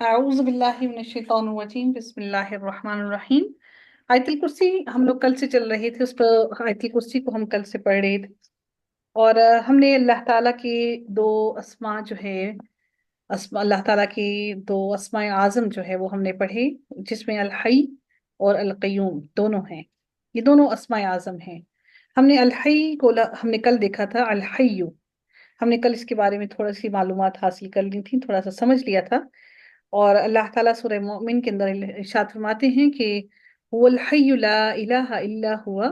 اعوذ باللہ من الشیطان الرجیم بسم اللہ الرحمن الرحیم۔ آیت الکرسی ہم لوگ کل سے چل رہے تھے، اس پر آیت الکرسی کو ہم کل سے پڑھ رہے تھے، اور ہم نے اللہ تعالیٰ کے دو اسماء جو ہے، اللہ تعالیٰ کی دو اسماء اعظم جو ہے وہ ہم نے پڑھے، جس میں الحی اور القیوم دونوں ہیں۔ یہ دونوں اسماء اعظم ہیں۔ ہم نے الحی کو ہم نے کل دیکھا تھا، الحی ہم نے کل اس کے بارے میں تھوڑا سی معلومات حاصل کر لی تھی، تھوڑا سا سمجھ لیا تھا۔ اور اللہ تعالیٰ سورہ مومن کے اندر ارشاد فرماتے ہیں کہ هو الحی لا الہ الا ہوا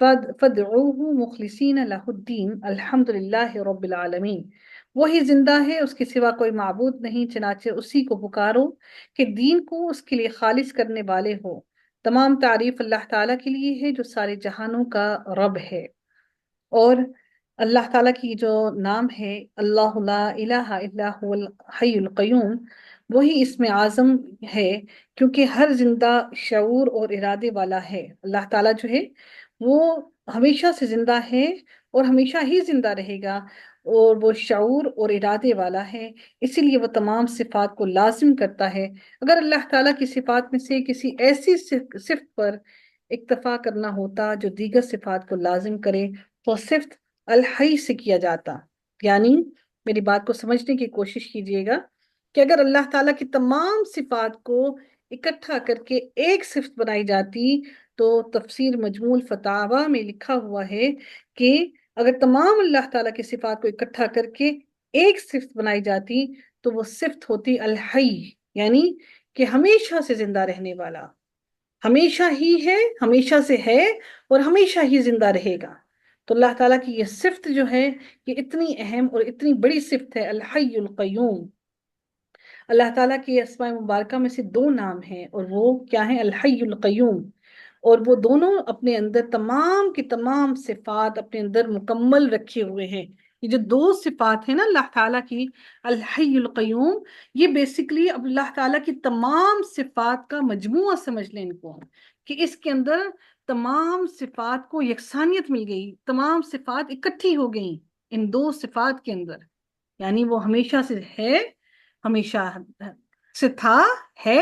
فادعوه مخلصین لہ الدین الحمد للہ رب العالمین۔ وہی زندہ ہے، اس کے سوا کوئی معبود نہیں، چنانچہ اسی کو پکارو کہ دین کو اس کے لیے خالص کرنے والے ہو۔ تمام تعریف اللہ تعالیٰ کے لیے ہے جو سارے جہانوں کا رب ہے۔ اور اللہ تعالیٰ کی جو نام ہے اللہ لا الہ الا هو الحی القیوم، وہی اسم اعظم ہے، کیونکہ ہر زندہ شعور اور ارادے والا ہے۔ اللہ تعالیٰ جو ہے وہ ہمیشہ سے زندہ ہے اور ہمیشہ ہی زندہ رہے گا، اور وہ شعور اور ارادے والا ہے، اسی لیے وہ تمام صفات کو لازم کرتا ہے۔ اگر اللہ تعالیٰ کی صفات میں سے کسی ایسی صفت پر اکتفا کرنا ہوتا جو دیگر صفات کو لازم کرے تو صفت الحی سے کیا جاتا۔ یعنی میری بات کو سمجھنے کی کوشش کیجئے گا کہ اگر اللہ تعالیٰ کی تمام صفات کو اکٹھا کر کے ایک صفت بنائی جاتی تو تفسیر مجموع الفتاوی میں لکھا ہوا ہے کہ اگر تمام اللہ تعالیٰ کی صفات کو اکٹھا کر کے ایک صفت بنائی جاتی تو وہ صفت ہوتی الحی، یعنی کہ ہمیشہ سے زندہ رہنے والا، ہمیشہ ہی ہے، ہمیشہ سے ہے اور ہمیشہ ہی زندہ رہے گا۔ تو اللہ تعالیٰ کی یہ صفت جو ہے یہ اتنی اہم اور اتنی بڑی صفت ہے، الحی القیوم۔ اللہ تعالیٰ کی اسماء مبارکہ میں سے دو نام ہیں، اور وہ کیا ہیں؟ الحی القیوم۔ اور وہ دونوں اپنے اندر تمام کی تمام صفات اپنے اندر مکمل رکھے ہوئے ہیں۔ یہ جو دو صفات ہیں نا اللہ تعالیٰ کی، الحی القیوم، یہ بیسیکلی اب اللہ تعالیٰ کی تمام صفات کا مجموعہ سمجھ لیں ان کو، کہ اس کے اندر تمام صفات کو یکسانیت مل گئی، تمام صفات اکٹھی ہو گئیں ان دو صفات کے اندر۔ یعنی وہ ہمیشہ سے ہے، ہمیشہ سے تھا، ہے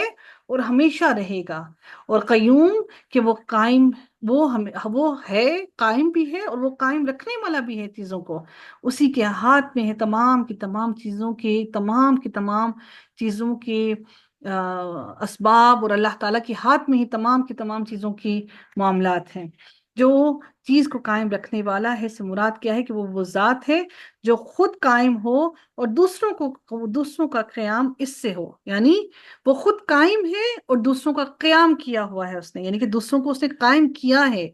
اور ہمیشہ رہے گا۔ اور قیوم کہ وہ قائم، وہ ہے، قائم بھی ہے اور وہ قائم رکھنے والا بھی ہے چیزوں کو، اسی کے ہاتھ میں ہے تمام کی تمام چیزوں کے، تمام کی تمام چیزوں کے اسباب، اور اللہ تعالیٰ کے ہاتھ میں ہی تمام کی تمام چیزوں کی معاملات ہیں۔ جو چیز کو قائم رکھنے والا ہے سے مراد کیا ہے کہ وہ ذات ہے جو خود قائم ہو اور دوسروں کا قیام اس سے ہو، یعنی وہ خود قائم ہے اور دوسروں کا قیام کیا ہوا ہے اس نے، یعنی کہ دوسروں کو اس نے قائم کیا ہے،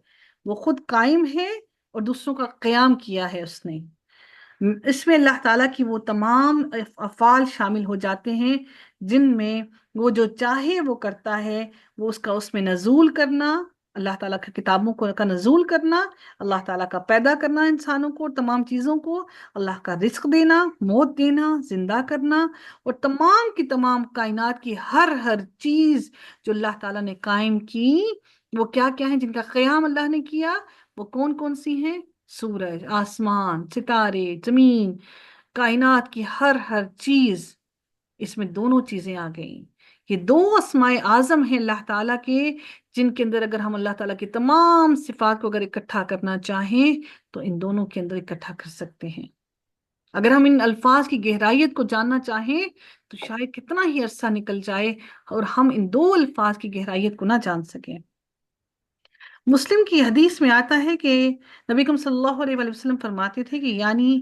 وہ خود قائم ہے اور دوسروں کا قیام کیا ہے اس نے۔ اس میں اللہ تعالیٰ کی وہ تمام افعال شامل ہو جاتے ہیں جن میں وہ جو چاہے وہ کرتا ہے، وہ اس میں نزول کرنا، اللہ تعالیٰ کی کتابوں کا نزول کرنا، اللہ تعالیٰ کا پیدا کرنا انسانوں کو، تمام چیزوں کو، اللہ کا رزق دینا، موت دینا، زندہ کرنا، اور تمام کی تمام کائنات کی ہر چیز جو اللہ تعالیٰ نے قائم کی، وہ کیا کیا ہیں جن کا قیام اللہ نے کیا، وہ کون کون سی ہیں؟ سورج، آسمان، ستارے، زمین، کائنات کی ہر چیز، اس میں دونوں چیزیں آ گئیں۔ یہ دو اسماء اعظم ہیں اللہ تعالیٰ کے، جن کے اندر اگر ہم اللہ تعالیٰ کی تمام صفات کو اگر اکٹھا کرنا چاہیں تو ان دونوں کے اندر اکٹھا کر سکتے ہیں۔ اگر ہم ان الفاظ کی گہرائیت کو جاننا چاہیں تو شاید کتنا ہی عرصہ نکل جائے اور ہم ان دو الفاظ کی گہرائیت کو نہ جان سکیں۔ مسلم کی حدیث میں آتا ہے کہ نبی کریم صلی اللہ علیہ وآلہ وسلم فرماتے تھے کہ یعنی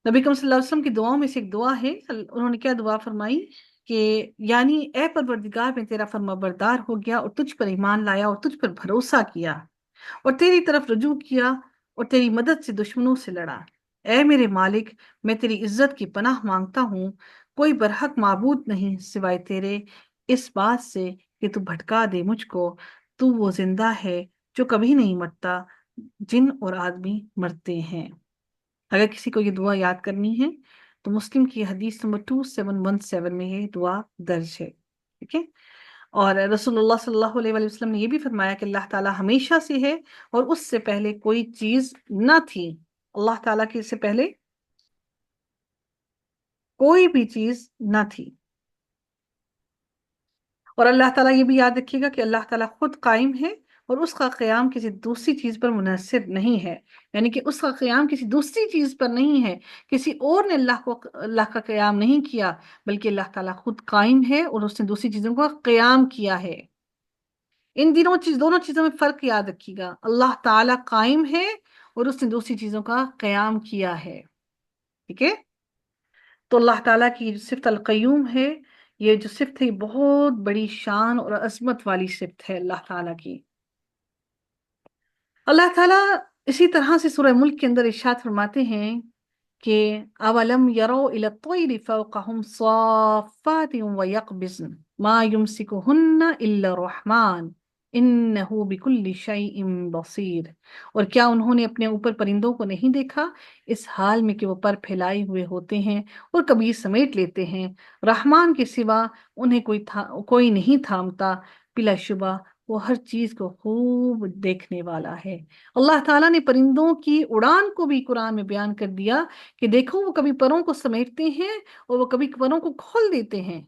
نبی کریم صلی اللہ علیہ وسلم کی دعاؤں میں سے ایک دعا ہے، انہوں نے کیا دعا فرمائی کہ یعنی اے پروردگار، میں تیرا فرما بردار ہو گیا اور تجھ پر ایمان لایا اور تجھ پر بھروسہ کیا اور تیری طرف رجوع کیا اور تیری مدد سے دشمنوں سے لڑا۔ اے میرے مالک، میں تیری عزت کی پناہ مانگتا ہوں، کوئی برحق معبود نہیں سوائے تیرے، اس بات سے کہ تو بھٹکا دے مجھ کو، تو وہ زندہ ہے جو کبھی نہیں مرتا، جن اور آدمی مرتے ہیں۔ اگر کسی کو یہ دعا یاد کرنی ہے تو مسلم کی حدیث نمبر 2717 میں یہ دعا درج ہے، ٹھیک ہے۔ اور رسول اللہ صلی اللہ علیہ وآلہ وسلم نے یہ بھی فرمایا کہ اللہ تعالیٰ ہمیشہ سے ہے اور اس سے پہلے کوئی چیز نہ تھی، اللہ تعالیٰ کے سے پہلے کوئی بھی چیز نہ تھی۔ اور اللہ تعالیٰ یہ بھی یاد رکھیے گا کہ اللہ تعالیٰ خود قائم ہے اور اس کا قیام کسی دوسری چیز پر منحصر نہیں ہے، یعنی کہ اس کا قیام کسی دوسری چیز پر نہیں ہے، کسی اور نے اللہ کا قیام نہیں کیا، بلکہ اللہ تعالیٰ خود قائم ہے اور اس نے دوسری چیزوں کا قیام کیا ہے۔ ان دونوں چیزوں میں فرق یاد رکھیے گا، اللہ تعالیٰ قائم ہے اور اس نے دوسری چیزوں کا قیام کیا ہے، ٹھیک ہے؟ تو اللہ تعالیٰ کی جو صفت القیوم ہے، یہ جو صفت ہے، بہت بڑی شان اور عظمت والی صفت ہے اللہ تعالیٰ کی۔ اللہ تعالیٰ اسی طرح سے سورہ ملک کے اندر ارشاد فرماتے ہیں کہ اولم یرو الی الطیر فوقہم صافات ویقبضن ما یمسکہن الا الرحمن انہ بکل شیء بصیر، اور کیا انہوں نے اپنے اوپر پرندوں کو نہیں دیکھا اس حال میں کہ وہ پر پھیلائے ہوئے ہوتے ہیں اور کبھی سمیٹ لیتے ہیں، رحمان کے سوا انہیں کوئی نہیں تھامتا، بلا شبہ وہ ہر چیز کو خوب دیکھنے والا ہے۔ اللہ تعالیٰ نے پرندوں کی اڑان کو بھی قرآن میں بیان کر دیا کہ دیکھو وہ کبھی پروں کو سمیٹتے ہیں اور وہ کبھی پروں کو کھول دیتے ہیں،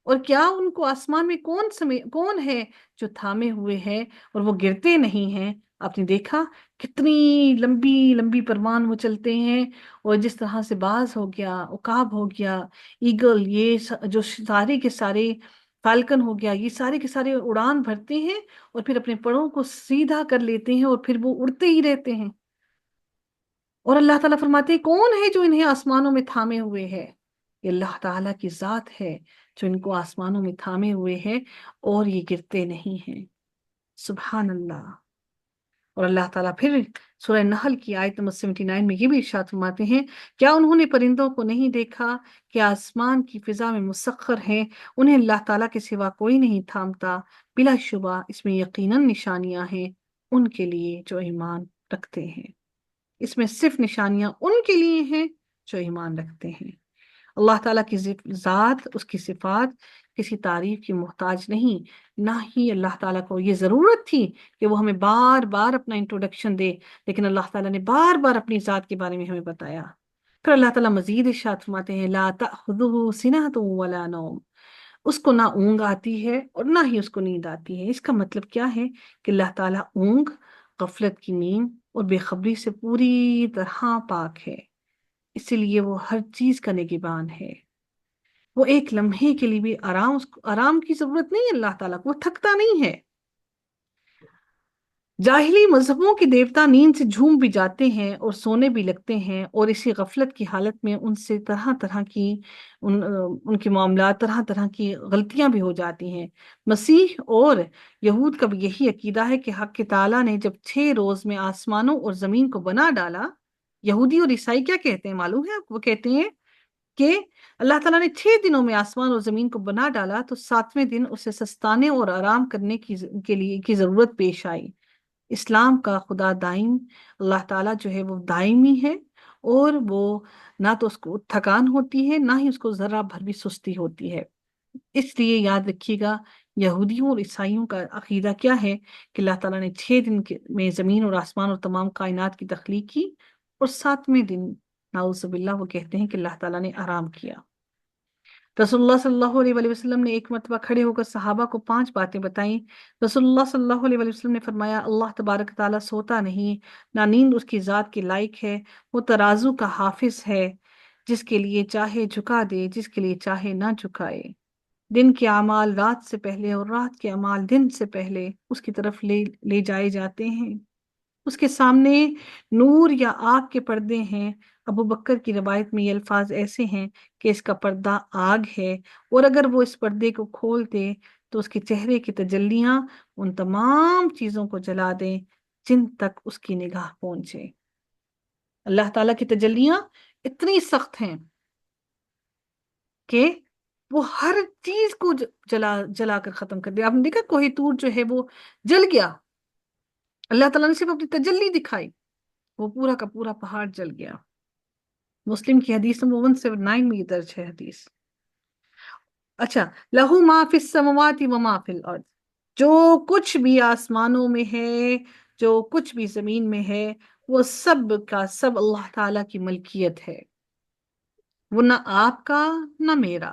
اور کیا ان کو آسمان میں کون ہے جو تھامے ہوئے ہے اور وہ گرتے نہیں ہیں؟ آپ نے دیکھا کتنی لمبی لمبی پروان وہ چلتے ہیں، اور جس طرح سے باز ہو گیا، عقاب ہو گیا، ایگل، یہ جو سارے کے سارے، فالکن ہو گیا، یہ سارے کے سارے اڑان بھرتے ہیں اور پھر اپنے پروں کو سیدھا کر لیتے ہیں اور پھر وہ اڑتے ہی رہتے ہیں۔ اور اللہ تعالیٰ فرماتے ہیں کون ہے جو انہیں آسمانوں میں تھامے ہوئے ہے؟ یہ اللہ تعالیٰ کی ذات ہے جو ان کو آسمانوں میں تھامے ہوئے ہے اور یہ گرتے نہیں ہیں۔ سبحان اللہ۔ اور اللہ تعالیٰ پھر سورہ نحل کی آیت نمبر 79 میں یہ بھی ارشاد فرماتے ہیں کیا انہوں نے پرندوں کو نہیں دیکھا کہ آسمان کی فضا میں مسخر ہیں، انہیں اللہ تعالیٰ کے سوا کوئی نہیں تھامتا، بلا شبہ اس میں یقیناً نشانیاں ہیں ان کے لیے جو ایمان رکھتے ہیں۔ اس میں صرف نشانیاں ان کے لیے ہیں جو ایمان رکھتے ہیں۔ اللہ تعالیٰ کی ذات، اس کی صفات کسی تعریف کی محتاج نہیں، نہ ہی اللہ تعالیٰ کو یہ ضرورت تھی کہ وہ ہمیں بار بار اپنا انٹروڈکشن دے، لیکن اللہ تعالیٰ نے بار بار اپنی ذات کے بارے میں ہمیں بتایا۔ پھر اللہ تعالیٰ مزید ارشاد فرماتے ہیں لا تأخذہ سنۃ ولا نوم، اس کو نہ اونگ آتی ہے اور نہ ہی اس کو نیند آتی ہے۔ اس کا مطلب کیا ہے کہ اللہ تعالیٰ اونگ، غفلت کی نیند اور بے خبری سے پوری طرح پاک ہے، اسی لیے وہ ہر چیز کا نگہبان ہے۔ وہ ایک لمحے کے لیے بھی آرام کی ضرورت نہیں ہے اللہ تعالیٰ کو، وہ تھکتا نہیں ہے۔ جاہلی مذہبوں کے دیوتا نیند سے جھوم بھی جاتے ہیں اور سونے بھی لگتے ہیں، اور اسی غفلت کی حالت میں ان سے طرح طرح کی ان کے معاملات، طرح طرح کی غلطیاں بھی ہو جاتی ہیں۔ مسیح اور یہود کا بھی یہی عقیدہ ہے کہ حق تعالیٰ نے جب 6 روز میں آسمانوں اور زمین کو بنا ڈالا، یہودی اور عیسائی کیا کہتے ہیں معلوم ہے آپ؟ وہ کہتے ہیں کہ اللہ تعالیٰ نے 6 دنوں میں آسمان اور زمین کو بنا ڈالا تو 7ویں دن اسے سستانے اور آرام کرنے کی ضرورت پیش آئی۔ اسلام کا خدا دائم، اللہ تعالیٰ جو ہے وہ دائمی ہے، اور وہ نہ تو اس کو تھکان ہوتی ہے نہ ہی اس کو ذرا بھر بھی سستی ہوتی ہے۔ اس لیے یاد رکھیے گا یہودیوں اور عیسائیوں کا عقیدہ کیا ہے کہ اللہ تعالیٰ نے 6 دن میں زمین اور آسمان اور تمام کائنات کی تخلیق کی، اور 7ویں دن نعوذ باللہ وہ کہتے ہیں کہ اللہ تعالیٰ نے آرام کیا۔ رسول اللہ صلی اللہ علیہ وآلہ وسلم نے ایک مرتبہ کھڑے ہو کر صحابہ کو 5 باتیں بتائیں۔ رسول اللہ صلی اللہ علیہ وآلہ وسلم نے فرمایا اللہ تبارک تعالیٰ سوتا نہیں، نہ نیند اس کی ذات کے لائق ہے، وہ ترازو کا حافظ ہے، جس کے لیے چاہے جھکا دے، جس کے لیے چاہے نہ جھکائے۔ دن کے اعمال رات سے پہلے اور رات کے اعمال دن سے پہلے اس کی طرف لے جائے جاتے ہیں۔ اس کے سامنے نور یا آگ کے پردے ہیں۔ ابو بکر کی روایت میں یہ الفاظ ایسے ہیں کہ اس کا پردہ آگ ہے، اور اگر وہ اس پردے کو کھول دے تو اس کے چہرے کی تجلیاں ان تمام چیزوں کو جلا دیں جن تک اس کی نگاہ پہنچے۔ اللہ تعالیٰ کی تجلیاں اتنی سخت ہیں کہ وہ ہر چیز کو جلا کر ختم کر دیا۔ آپ نے دیکھا کوہ طور جو ہے وہ جل گیا، اللہ تعالیٰ نے صرف اپنی تجلی دکھائی، وہ پورا کا پورا پہاڑ جل گیا۔ مسلم کی حدیث نمبر 179 میں یہ درج ہے حدیث۔ اچھا، لہو ما فی السماوات و ما فی الارض، جو کچھ بھی آسمانوں میں ہے، جو کچھ بھی زمین میں ہے، وہ سب کا سب اللہ تعالیٰ کی ملکیت ہے، وہ نہ آپ کا نہ میرا،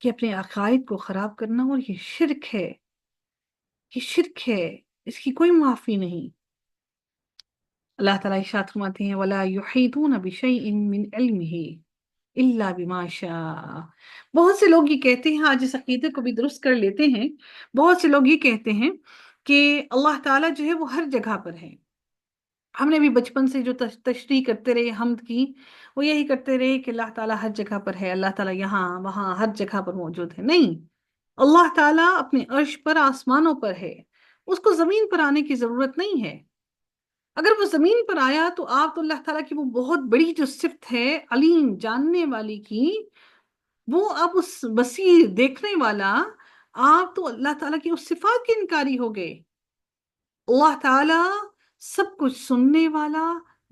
کہ اپنے عقائد کو خراب کرنا، اور یہ شرک ہے، یہ شرک ہے، اس کی کوئی معافی نہیں۔ اللہ تعالیٰ ارشاد فرماتے ہیں وَلَا يُحِيطُونَ بِشَيْءٍ مِّنْ عِلْمِهِ إِلَّا بِمَا شَاءَ۔ بہت سے لوگ یہ کہتے ہیں، آج اس عقیدے کو بھی درست کر لیتے ہیں، بہت سے لوگ یہ کہتے ہیں کہ اللہ تعالیٰ جو ہے وہ ہر جگہ پر ہے۔ ہم نے بھی بچپن سے جو تشریح کرتے رہے حمد کی، وہ یہی کرتے رہے کہ اللہ تعالیٰ ہر جگہ پر ہے، اللہ تعالیٰ یہاں وہاں ہر جگہ پر موجود ہے۔ نہیں، اللہ تعالیٰ اپنے عرش پر، آسمانوں پر ہے، اس کو زمین پر آنے کی ضرورت نہیں ہے۔ اگر وہ زمین پر آیا تو آپ تو اللہ تعالیٰ کی وہ بہت بڑی جو صفت ہے علیم، جاننے والی کی، وہ آپ اس بصیر، دیکھنے والا، آپ تو اللہ تعالیٰ کی اس صفات کے انکاری ہو گئے۔ اللہ تعالیٰ سب کچھ سننے والا،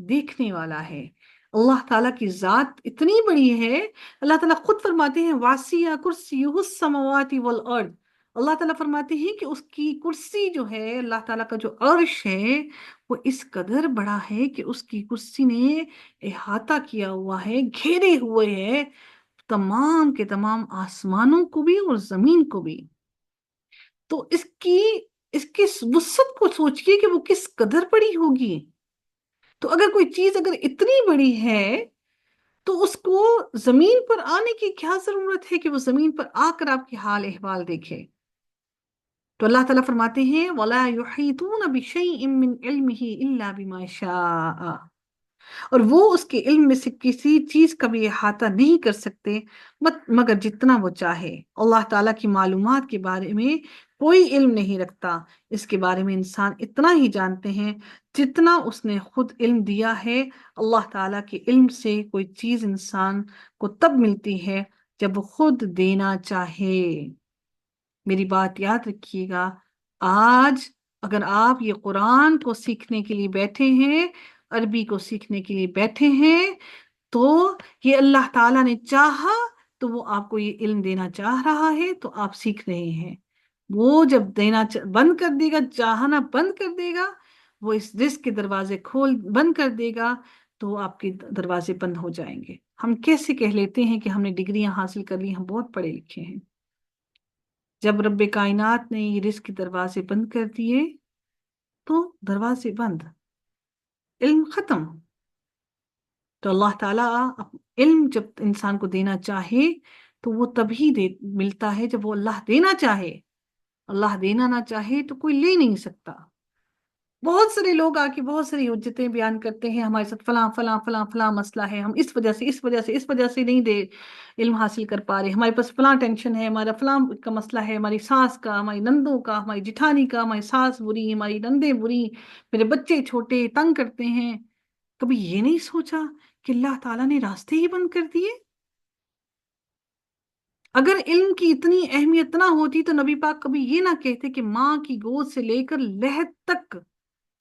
دیکھنے والا ہے۔ اللہ تعالیٰ کی ذات اتنی بڑی ہے، اللہ تعالیٰ خود فرماتے ہیں واسیہ کرسیہ السماوات والارض۔ اللہ تعالیٰ فرماتے ہیں کہ اس کی کرسی جو ہے، اللہ تعالیٰ کا جو عرش ہے، وہ اس قدر بڑا ہے کہ اس کی کرسی نے احاطہ کیا ہوا ہے، گھیرے ہوئے ہے تمام کے تمام آسمانوں کو بھی اور زمین کو بھی۔ تو اس کی وسعت کو سوچئے کہ وہ کس قدر بڑی ہوگی۔ تو اگر کوئی چیز اگر اتنی بڑی ہے تو اس کو زمین پر آنے کی کیا ضرورت ہے کہ وہ زمین پر آ کر آپ کی حال احوال دیکھے۔ تو اللہ تعالیٰ فرماتے ہیں وَلَا يُحِيطُونَ بِشَيْءٍ مِّنْ عِلْمِهِ إِلَّا بِمَا شَاءَ، اور وہ اس کے علم میں سے کسی چیز کا بھی احاطہ نہیں کر سکتے مگر جتنا وہ چاہے۔ اللہ تعالیٰ کی معلومات کے بارے میں کوئی علم نہیں رکھتا، اس کے بارے میں انسان اتنا ہی جانتے ہیں جتنا اس نے خود علم دیا ہے۔ اللہ تعالیٰ کے علم سے کوئی چیز انسان کو تب ملتی ہے جب وہ خود دینا چاہے۔ میری بات یاد رکھیے گا، آج اگر آپ یہ قرآن کو سیکھنے کے لیے بیٹھے ہیں، عربی کو سیکھنے کے لیے بیٹھے ہیں، تو یہ اللہ تعالیٰ نے چاہا تو وہ آپ کو یہ علم دینا چاہ رہا ہے تو آپ سیکھ رہے ہیں۔ وہ جب دینا بند کر دے گا، چاہنا بند کر دے گا، وہ اس رزق کے دروازے بند کر دے گا تو آپ کے دروازے بند ہو جائیں گے۔ ہم کیسے کہہ لیتے ہیں کہ ہم نے ڈگریاں حاصل کر لی، ہم بہت پڑھے لکھے ہیں، جب رب کائنات نے یہ رزق کے دروازے بند کر دیے تو دروازے بند، علم ختم۔ تو اللہ تعالیٰ علم جب انسان کو دینا چاہے تو وہ تبھی ملتا ہے جب وہ اللہ دینا چاہے۔ اللہ دینا نہ چاہے تو کوئی لے نہیں سکتا۔ بہت سارے لوگ آ کے بہت ساری حجتیں بیان کرتے ہیں ہمارے ساتھ، فلاں فلاں فلاں فلاں مسئلہ ہے، ہم اس وجہ سے نہیں علم حاصل کر پا رہے، ہمارے پاس فلاں ٹینشن ہے، ہمارا فلاں کا مسئلہ ہے، ہماری ساس کا، ہماری نندوں کا، ہماری جٹھانی کا، ہماری ساس بری، ہماری نندیں بری، میرے بچے چھوٹے تنگ کرتے ہیں۔ کبھی یہ نہیں سوچا کہ اللہ تعالیٰ نے راستے ہی بند کر دیے؟ اگر علم کی اتنی اہمیت نہ ہوتی تو نبی پاک کبھی یہ نہ کہتے کہ ماں کی گود سے لے کر لحد تک،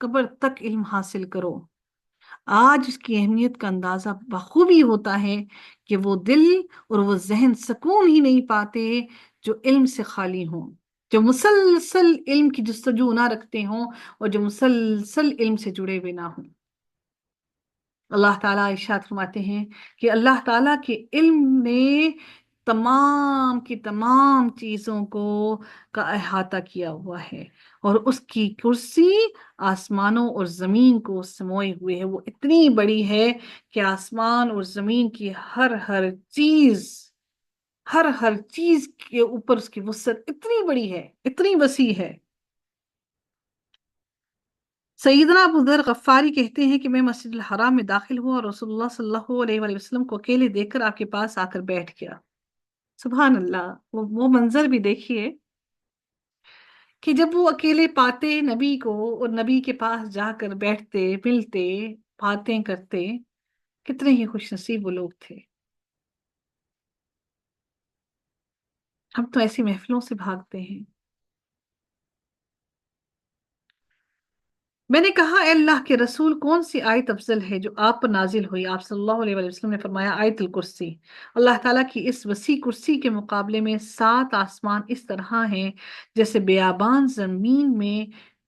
قبر تک علم حاصل کرو۔ آج اس کی اہمیت کا اندازہ بخوبی ہوتا ہے کہ وہ دل اور وہ ذہن سکون ہی نہیں پاتے جو علم سے خالی ہوں، جو مسلسل علم کی جستجو نہ رکھتے ہوں اور جو مسلسل علم سے جڑے ہوئے نہ ہوں۔ اللہ تعالیٰ ارشاد فرماتے ہیں کہ اللہ تعالیٰ کے علم نے تمام کی تمام چیزوں کا احاطہ کیا ہوا ہے، اور اس کی کرسی آسمانوں اور زمین کو سموئے ہوئے ہے۔ وہ اتنی بڑی ہے کہ آسمان اور زمین کی ہر چیز کے اوپر اس کی وسعت اتنی بڑی ہے، اتنی وسیع ہے۔ سیدنا ابو ذر غفاری کہتے ہیں کہ میں مسجد الحرام میں داخل ہوا اور رسول اللہ صلی اللہ علیہ وآلہ وسلم کو اکیلے دیکھ کر آپ کے پاس آ کر بیٹھ گیا۔ سبحان اللہ، وہ منظر بھی دیکھیے کہ جب وہ اکیلے پاتے نبی کو اور نبی کے پاس جا کر بیٹھتے، ملتے، باتیں کرتے، کتنے ہی خوش نصیب وہ لوگ تھے۔ ہم تو ایسی محفلوں سے بھاگتے ہیں۔ میں نے کہا اے اللہ کے رسول، کون سی آیت افضل ہے جو آپ پر نازل ہوئی؟ آپ صلی اللہ علیہ وآلہ وسلم نے فرمایا آیت الکرسی۔ اللہ تعالیٰ کی اس وسیع کرسی کے مقابلے میں 7 آسمان اس طرح ہیں جیسے بیابان زمین میں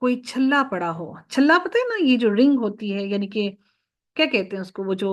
کوئی چھلا پڑا ہو۔ چھلا پتہ ہے نا، یہ جو رنگ ہوتی ہے، یعنی کہ کیا کہتے ہیں اس کو، وہ جو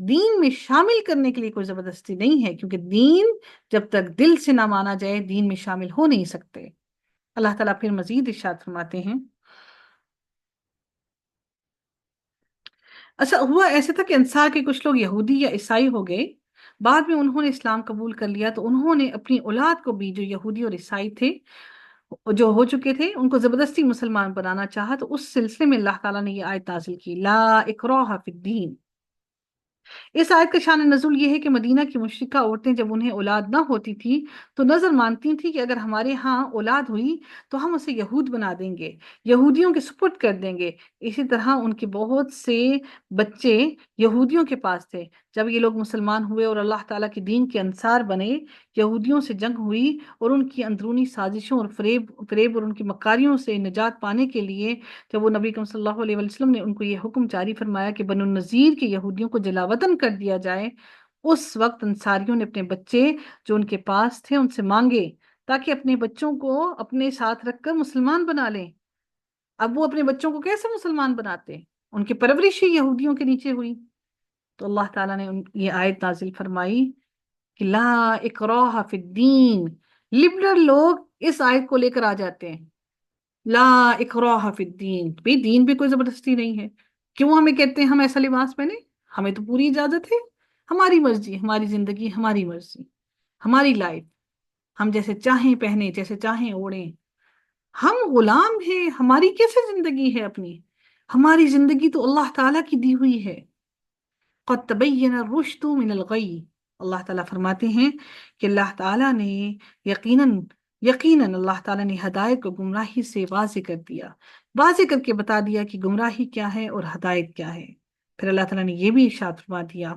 دین میں شامل کرنے کے لیے کوئی زبردستی نہیں ہے، کیونکہ دین جب تک دل سے نہ مانا جائے دین میں شامل ہو نہیں سکتے۔ اللہ تعالیٰ پھر مزید ارشاد فرماتے ہیں، اچھا ہوا ایسا تھا کہ انصار کے کچھ لوگ یہودی یا عیسائی ہو گئے، بعد میں انہوں نے اسلام قبول کر لیا، تو انہوں نے اپنی اولاد کو بھی جو یہودی اور عیسائی تھے، جو ہو چکے تھے، ان کو زبردستی مسلمان بنانا چاہا، تو اس سلسلے میں اللہ تعالیٰ نے یہ آیت نازل کی، لا اکراہ فی الدین۔ اس آیت کا شان نزول یہ ہے کہ مدینہ کی مشرکہ عورتیں جب انہیں اولاد نہ ہوتی تھی تو نظر مانتی تھیں کہ اگر ہمارے ہاں اولاد ہوئی تو ہم اسے یہود بنا دیں گے، یہودیوں کے سپرد کر دیں گے۔ اسی طرح ان کے بہت سے بچے یہودیوں کے پاس تھے۔ جب یہ لوگ مسلمان ہوئے اور اللہ تعالیٰ کے دین کے انصار بنے، یہودیوں سے جنگ ہوئی اور ان کی اندرونی سازشوں اور فریب اور ان کی مکاریوں سے نجات پانے کے لیے جب وہ نبی کریم صلی اللہ علیہ وسلم نے ان کو یہ حکم جاری فرمایا کہ بنو النذیر کے یہودیوں کو جلا وطن کر دیا جائے، اس وقت انصاریوں نے اپنے بچے جو ان کے پاس تھے ان سے مانگے تاکہ اپنے بچوں کو اپنے ساتھ رکھ کر مسلمان بنا لیں۔ اب وہ اپنے بچوں کو کیسے مسلمان بناتے؟ ان کی پرورش ہی یہودیوں کے نیچے ہوئی۔ تو اللہ تعالیٰ نے یہ آیت نازل فرمائی کہ لا اکراہ فی الدین۔ لبرل لوگ اس آیت کو لے کر آ جاتے ہیں، لا اکراہ فی الدین، بھی دین بھی کوئی زبردستی نہیں ہے۔ کیوں ہمیں کہتے ہیں ہم ایسا لباس پہنے؟ ہمیں تو پوری اجازت ہے، ہماری مرضی، ہماری زندگی ہماری مرضی، ہماری لائف، ہم جیسے چاہیں پہنے، جیسے چاہیں اوڑھیں، ہم غلام ہیں۔ ہماری کیسے زندگی ہے اپنی؟ ہماری زندگی تو اللہ تعالیٰ کی دی ہوئی ہے۔ قد تبین الرشد من الغی، اللہ تعالیٰ فرماتے ہیں کہ اللہ تعالیٰ نے یقیناً اللہ تعالیٰ نے ہدایت کو گمراہی سے واضح کر دیا، واضح کر کے بتا دیا کہ گمراہی کیا ہے اور ہدایت کیا ہے۔ پھر اللہ تعالیٰ نے یہ بھی ارشاد فرما دیا،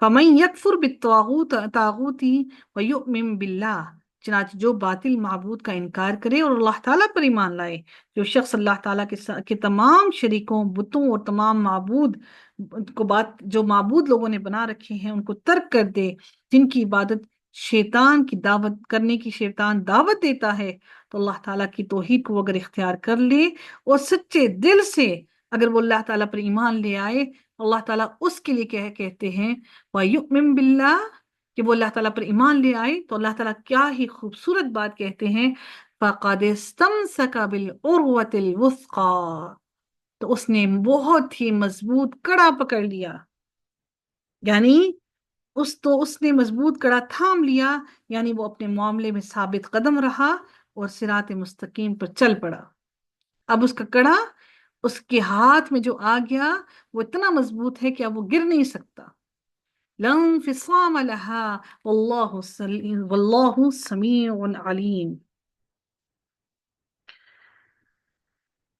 فَمَن يَكْفُرْ بِالطَّاغُوتِ وَيُؤْمِن بِاللَّهِ، چنانچہ جو باطل معبود کا انکار کرے اور اللہ تعالیٰ پر ایمان لائے، جو شخص اللہ تعالیٰ کے تمام شریکوں، بتوں اور تمام معبود جو معبود لوگوں نے بنا رکھے ہیں ان کو ترک کر دے، جن کی عبادت شیطان کی دعوت کرنے کی شیطان دعوت دیتا ہے، تو اللہ تعالیٰ کی توحید کو اگر اختیار کر لے اور سچے دل سے اگر وہ اللہ تعالیٰ پر ایمان لے آئے، اللہ تعالیٰ اس کے لیے کہتے ہیں وَيُؤْمِن بِاللَّهِ، کہ وہ اللہ تعالیٰ پر ایمان لے آئے، تو اللہ تعالیٰ کیا ہی خوبصورت بات کہتے ہیں، فَقَدِ اسْتَمْسَكَ بِالْعُرْوَةِ الْوُثْقَىٰ، تو اس نے بہت ہی مضبوط کڑا پکڑ لیا، یعنی اس نے مضبوط کڑا تھام لیا، یعنی وہ اپنے معاملے میں ثابت قدم رہا اور صراط مستقیم پر چل پڑا۔ اب اس کا کڑا اس کے ہاتھ میں جو آ گیا وہ اتنا مضبوط ہے کہ اب وہ گر نہیں سکتا۔ لا انفصام لها واللہ سمیع علیم۔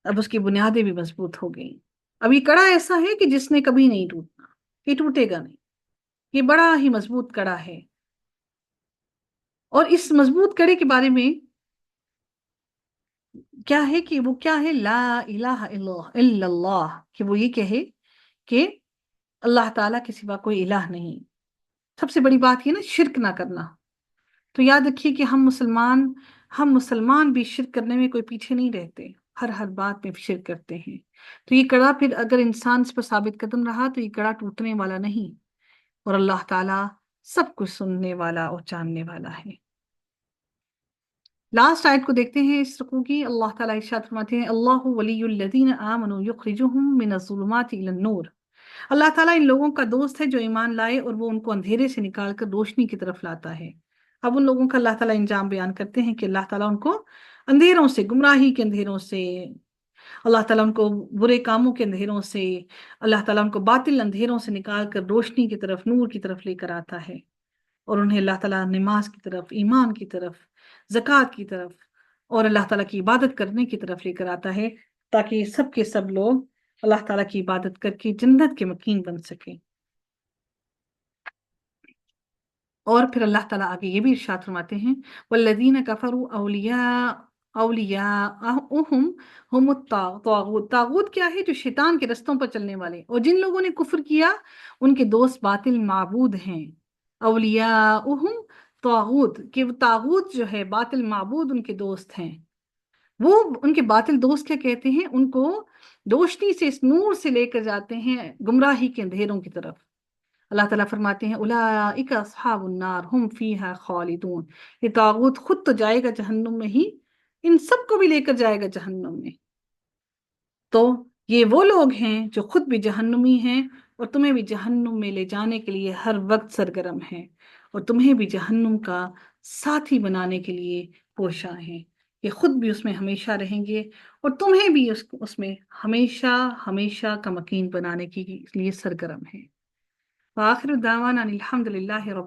اب اس کی بنیادیں بھی مضبوط ہو گئیں۔ اب یہ کڑا ایسا ہے کہ جس نے کبھی نہیں ٹوٹنا، یہ ٹوٹے گا نہیں، یہ بڑا ہی مضبوط کڑا ہے۔ اور اس مضبوط کڑے کے بارے میں کیا ہے کہ وہ کیا ہے، لا الہ الا اللہ، کہ وہ یہ کہے کہ اللہ تعالیٰ کے سوا کوئی الہ نہیں۔ سب سے بڑی بات یہ نا شرک نہ کرنا۔ تو یاد رکھیے کہ ہم مسلمان بھی شرک کرنے میں کوئی پیچھے نہیں رہتے، ہر بات میں شرک کرتے ہیں۔ تو یہ کڑا پھر اگر انسان اس پر ثابت قدم رہا تو یہ کڑا ٹوٹنے والا نہیں، اور اللہ تعالیٰ سب کچھ سننے والا اور جاننے والا ہے۔ لاسٹ آیت کو دیکھتے ہیں اس رکوع کی۔ اللہ تعالیٰ ارشاد فرماتے ہیں، اللہ ولی الذین آمنوا یخرجہم من الظلمات الی النور، اللہ تعالیٰ ان لوگوں کا دوست ہے جو ایمان لائے اور وہ ان کو اندھیرے سے نکال کر روشنی کی طرف لاتا ہے۔ اب ان لوگوں کا اللہ تعالیٰ انجام بیان کرتے ہیں کہ اللہ تعالیٰ ان کو اندھیروں سے، گمراہی کے اندھیروں سے، اللہ تعالیٰ ان کو برے کاموں کے اندھیروں سے، اللہ تعالیٰ ان کو باطل اندھیروں سے نکال کر روشنی کی طرف، نور کی طرف لے کر آتا ہے، اور انہیں اللہ تعالیٰ نماز کی طرف، ایمان کی طرف، زکوٰۃ کی طرف اور اللہ تعالیٰ کی عبادت کرنے کی طرف لے کر آتا ہے، تاکہ سب کے سب لوگ اللہ تعالیٰ کی عبادت کر کے جنت کے مکین بن سکیں۔ اور پھر اللہ تعالیٰ آگے یہ بھی ارشاد فرماتے ہیں، والذین کفروا اولیاءہم ہم الطاغوت، طاغوت کیا ہے؟ جو شیطان کے رستوں پر چلنے والے، اور جن لوگوں نے کفر کیا ان کے دوست باطل معبود ہیں۔ اولیاءہم طاغوت، کہ طاغوت جو ہے باطل معبود ان کے دوست ہیں۔ وہ ان کے باطل دوست کیا کہتے ہیں؟ ان کو روشنی سے، اس نور سے لے کر جاتے ہیں گمراہی کے اندھیروں کی طرف۔ اللہ تعالیٰ فرماتے ہیں اولئک اصحاب النار ہم فیہا خالدون، یہ طاغوت خود تو جائے گا جہنم میں ہی، ان سب کو بھی لے کر جائے گا جہنم میں۔ تو یہ وہ لوگ ہیں جو خود بھی جہنمی ہیں اور تمہیں بھی جہنم میں لے جانے کے لیے ہر وقت سرگرم ہیں، اور تمہیں بھی جہنم کا ساتھی بنانے کے لیے کوشاں ہیں۔ یہ خود بھی اس میں ہمیشہ رہیں گے اور تمہیں بھی اس میں ہمیشہ ہمیشہ کا مکین بنانے کے لیے سرگرم ہیں۔ وآخر دعوانا الحمد للہ رب